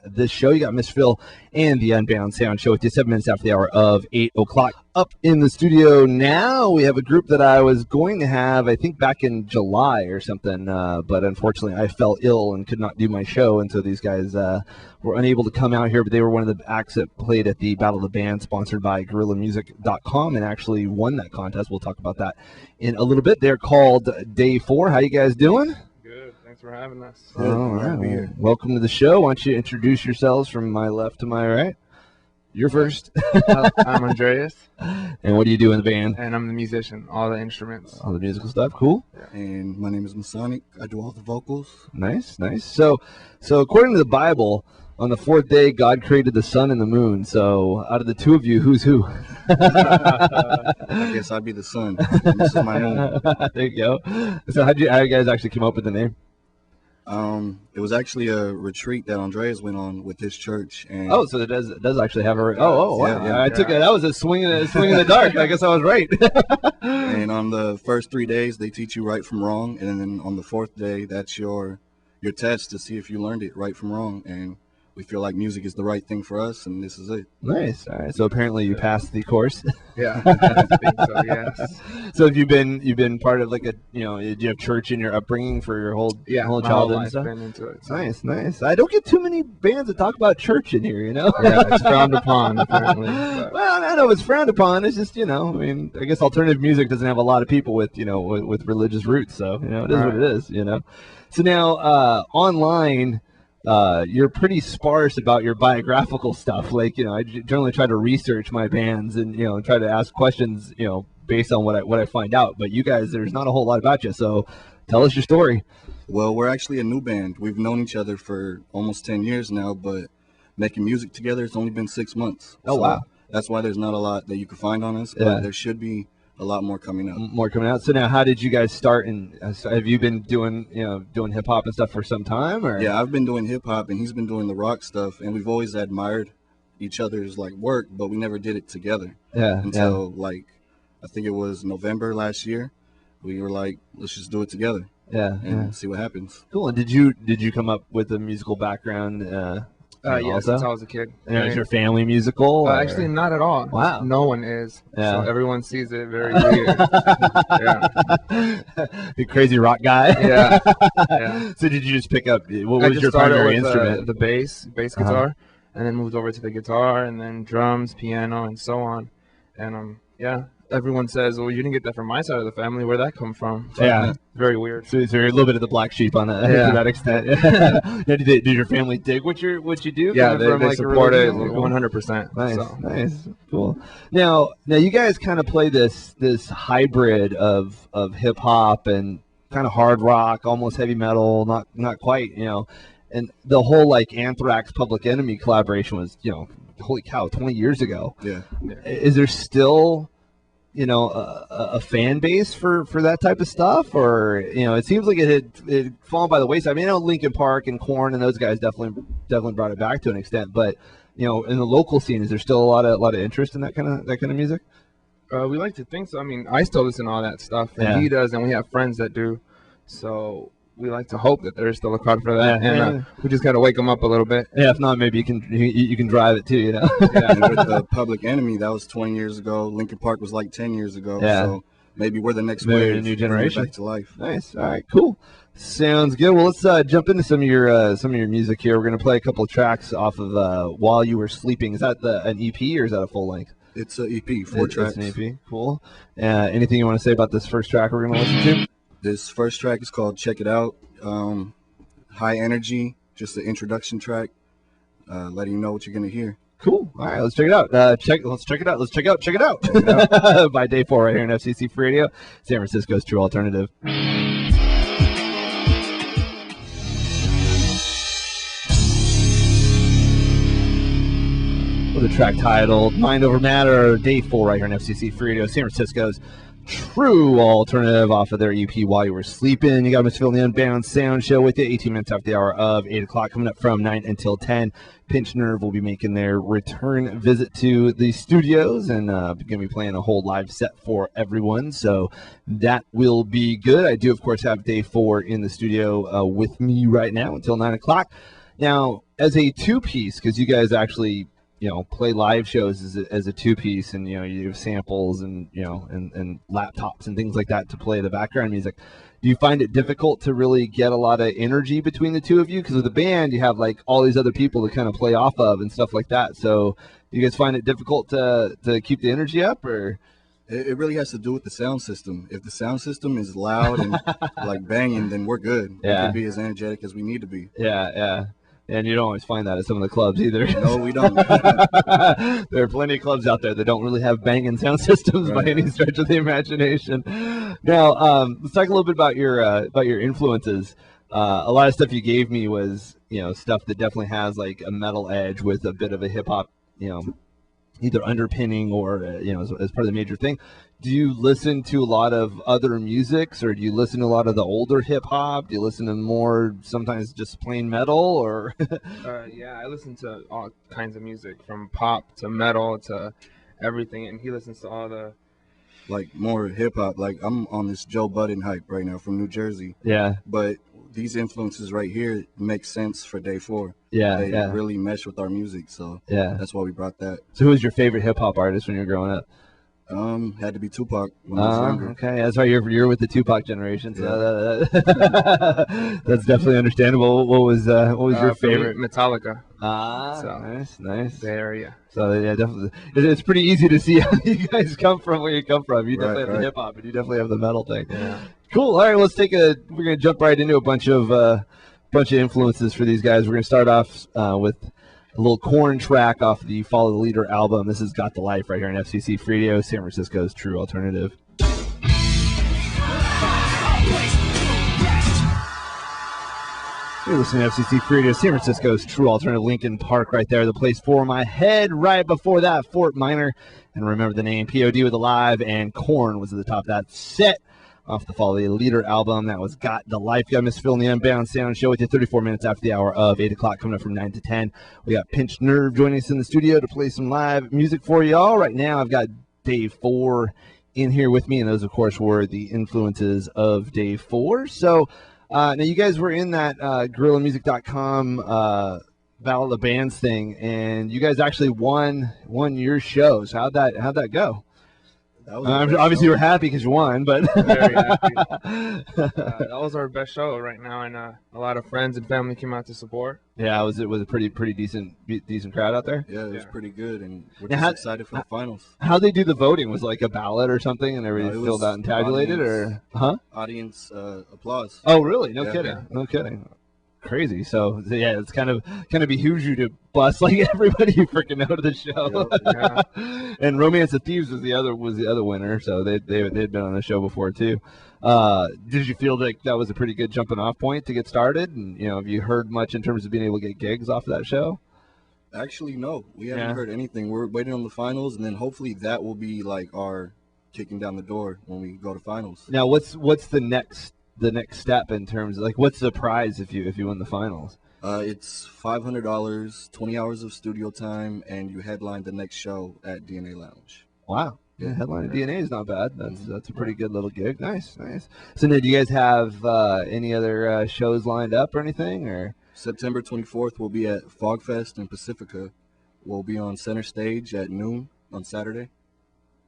on this show. You got Miss Phil and the Unbound Sound Show with you 7 minutes after the hour of 8 o'clock. Up in the studio now, we have a group that I was going to have, I think, back in July or something, but unfortunately I fell ill and could not do my show, and so these guys were unable to come out here, but they were one of the acts that played at the Battle of the Band, sponsored by GorillaMusic.com, and actually won that contest. We'll talk about that in a little bit. They're called Day 4. How you guys doing? Good. Thanks for having us. All right. Well, welcome to the show. Why don't you introduce yourselves from my left to my right? You're first. I'm Andreas. And what do you do in the band? And I'm the musician, all the instruments. All the musical stuff. Cool. Yeah. And my name is Masonic. I do all the vocals. Nice, nice. So according to the Bible, on the fourth day, God created the sun and the moon. So out of the two of you, who's who? I guess I'd be the sun. This is my moon. There you go. So how you guys actually come up with the name? It was actually a retreat that Andreas went on with his church. And so it does actually have a. Wow. Yeah. I took it. That was a swing in the dark. I guess I was right. And on the first 3 days, they teach you right from wrong, and then on the fourth day, that's your test to see if you learned it right from wrong. And we feel like music is the right thing for us, and this is it. Nice. All right. So apparently you passed the course. Yeah, I think so. Yes. So have you been part of like a did you have church in your upbringing for your whole childhood and stuff? Been into it. So. Nice. I don't get too many bands that talk about church in here, Yeah, it's frowned upon apparently. But. Well, I know it's frowned upon. It's just I mean, I guess alternative music doesn't have a lot of people with with religious roots, so it is what it is. So now online. You're pretty sparse about your biographical stuff. Like, I generally try to research my bands and, try to ask questions, based on what I find out. But you guys, there's not a whole lot about you. So tell us your story. Well, we're actually a new band. We've known each other for almost 10 years now, but making music together, it's only been 6 months. Oh, so wow. That's why there's not a lot that you can find on us, but there should be a lot more coming out. So now, how did you guys start? And have you been doing hip hop and stuff for some time? Or? Yeah, I've been doing hip hop, and he's been doing the rock stuff, and we've always admired each other's work, but we never did it together. Yeah. Until I think it was November last year, we were like, let's just do it together. Yeah. And see what happens. Cool. And did you come up with a musical background? Yeah, since I was a kid. And is your family musical? Actually, not at all. Wow. No one is. Yeah. So everyone sees it very weird. The crazy rock guy. Yeah. So did you just pick up? What was your primary instrument? The bass guitar, and then moved over to the guitar, and then drums, piano, and so on. And everyone says, well, you didn't get that from my side of the family. Where'd that come from? So, yeah. Very weird. So you're a little bit of the black sheep on that, to that extent. Did your family dig what you do? Yeah, they support it 100%. Nice, so. Nice, cool. Now you guys kind of play this hybrid of hip hop and kind of hard rock, almost heavy metal, not quite, and the whole Anthrax Public Enemy collaboration was, holy cow, 20 years ago. Yeah. Is there still a fan base for that type of stuff, or it seems like it had fallen by the wayside. I mean, Linkin Park and Korn and those guys definitely brought it back to an extent, but in the local scene, is there still a lot of interest in that kind of music? We like to think so. I mean, I still listen to all that stuff, and he does, and we have friends that do. So we like to hope that there's still a crowd for that, and we just gotta wake them up a little bit. Yeah, if not, maybe you can drive it too, Yeah, and with the Public Enemy, that was 20 years ago. Linkin Park was 10 years ago. Yeah. So maybe we're the next maybe wave, a new generation back to life. Nice. All right, cool. Sounds good. Well, let's jump into some of your music here. We're gonna play a couple of tracks off of While You Were Sleeping. Is that an EP or is that a full length? It's an EP, 4 tracks. It's an EP. Cool. Anything you want to say about this first track we're gonna listen to? This first track is called Check It Out. High energy, just the introduction track, letting you know what you're gonna hear. Cool. All right, let's check it out. Let's check it out. Let's check it out. By Day 4 right here on FCC Free Radio, San Francisco's true alternative. With a track titled Mind Over Matter, Day 4 right here on FCC Free Radio, San Francisco's true alternative off of their EP While You Were Sleeping. You got Miss Phil and the Unbound Sound Show with you, 18 minutes after the hour of 8 o'clock, coming up from 9 until 10. Pinch Nerve will be making their return visit to the studios and going to be playing a whole live set for everyone, so that will be good. I do, of course, have Day 4 in the studio with me right now until 9 o'clock. Now, as a two-piece, because you guys actually, play live shows as a two-piece, and you have samples and and laptops and things like that to play the background music. Do you find it difficult to really get a lot of energy between the two of you? Because with the band, you have like all these other people to kind of play off of and stuff like that. So, do you guys find it difficult to keep the energy up, or? It really has to do with the sound system. If the sound system is loud and like banging, then we're good. Yeah. We can be as energetic as we need to be. Yeah. And you don't always find that at some of the clubs either. No, we don't. There are plenty of clubs out there that don't really have banging sound systems by any stretch of the imagination. Now, let's talk a little bit about your influences. A lot of stuff you gave me was, stuff that definitely has like a metal edge with a bit of a hip hop, either underpinning or as part of the major thing. Do you listen to a lot of other musics, or do you listen to a lot of the older hip hop? Do you listen to more sometimes just plain metal, or? Yeah, I listen to all kinds of music, from pop to metal to everything, and he listens to all the like more hip hop. Like I'm on this Joe Budden hype right now from New Jersey. Yeah. But these influences right here make sense for Day 4. Yeah, they really mesh with our music, so that's why we brought that. So who was your favorite hip hop artist when you were growing up? Had to be Tupac when I was younger. Okay, that's why you're with the Tupac generation. So that's definitely understandable. What was your favorite? Metallica. Nice. There, yeah. So yeah, definitely, it's pretty easy to see how you guys come from where you come from. You definitely have the hip hop, and you definitely have the metal thing. Yeah. Cool. All right, we're gonna jump right into a bunch of influences for these guys. We're gonna start off with a little Korn track off the Follow the Leader album. This has Got the Life right here on FCC Radio, San Francisco's true alternative. You're listening to FCC Radio, San Francisco's true alternative. Lincoln Park right there, the place for my head. Right before that, Fort Minor. And remember the name, POD with Alive, and Korn was at the top of that set. Off the Follow the Leader album. That was Got the Life. You got Miss Phil in the Unbound Sound Show with you 34 minutes after the hour of 8 o'clock, coming up from 9 to 10. We got Pinched Nerve joining us in the studio to play some live music for y'all. Right now, I've got Day 4 in here with me, and those, of course, were the influences of Day 4. So, now you guys were in that GorillaMusic.com Battle of the Bands thing, and you guys actually won your shows. How'd that go? Obviously, we're happy because you won, but very happy. That was our best show right now, and a lot of friends and family came out to support. Yeah, was a pretty decent crowd out there. Yeah, it was pretty good, and we're just excited for the finals. How'd they do the voting? Was it like a ballot or something, and everybody filled out and tabulated, audience applause. Oh, really? No kidding. Crazy. So yeah, it's kind of behooves you to bust like everybody freaking out of the show. Yeah. And Romance of Thieves was the other winner, so they'd been on the show before too. Did you feel like that was a pretty good jumping off point to get started? And have you heard much in terms of being able to get gigs off of that show? Actually, no, we haven't heard anything. We're waiting on the finals, and then hopefully that will be like our kicking down the door when we go to finals. Now, what's the next step in terms of, like, what's the prize if you win the finals? It's $500, 20 hours of studio time, and you headline the next show at DNA Lounge. Wow. Yeah, headline at DNA is not bad. That's a pretty good little gig. Nice. So now, do you guys have any other shows lined up or anything? Or September 24th, we'll be at Fogfest in Pacifica. We'll be on center stage at noon on Saturday.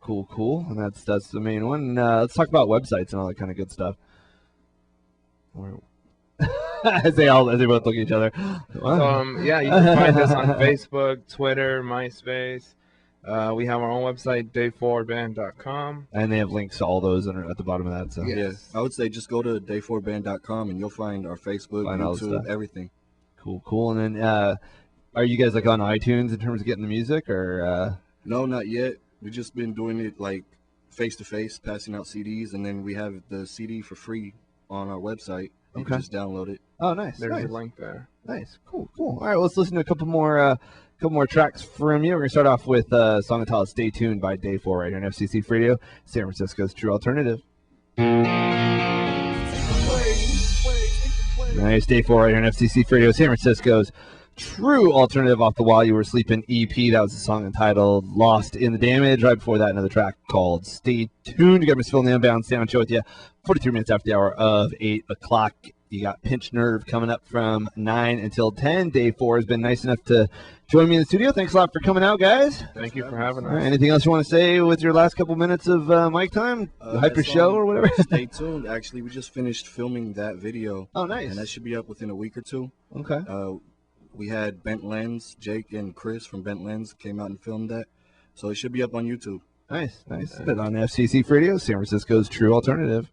Cool. And that's the main one. Let's talk about websites and all that kind of good stuff. As they both look at each other. Yeah, you can find us on Facebook, Twitter, MySpace. We have our own website, Dayfourband.com. And they have links to all those at the bottom of that. So yes. I would say just go to Dayfourband.com and you'll find our Facebook, YouTube, everything. Cool. And then are you guys like on iTunes in terms of getting the music, or? No, not yet. We've just been doing it like face-to-face, passing out CDs, and then we have the CD for free on our website. You can just download it. Oh, nice. There's a link there. Nice. Cool. All right, well, let's listen to a couple more tracks from you. We're going to start off with a song entitled Stay Tuned by Day 4 right here on FCC Radio, San Francisco's true alternative. Nice. Day 4 right here on FCC Radio, San Francisco's true alternative off the While You Were Sleeping EP. That was a song entitled Lost in the Damage. Right before that, another track called Stay Tuned. You got Miss Phil in the Unbound Sound Show with you 43 minutes after the hour of 8 o'clock. You got Pinch Nerve coming up from 9 until 10. Day 4 has been nice enough to join me in the studio. Thanks a lot for coming out, guys. Thank you for having us. All right, anything else you want to say with your last couple minutes of mic time? Hype your show or whatever? Stay tuned. Actually, we just finished filming that video. Oh, nice. And that should be up within a week or two. Okay. We had Bent Lens, Jake and Chris from Bent Lens came out and filmed that. So it should be up on YouTube. Nice. Put it on FCC Radio, San Francisco's true alternative.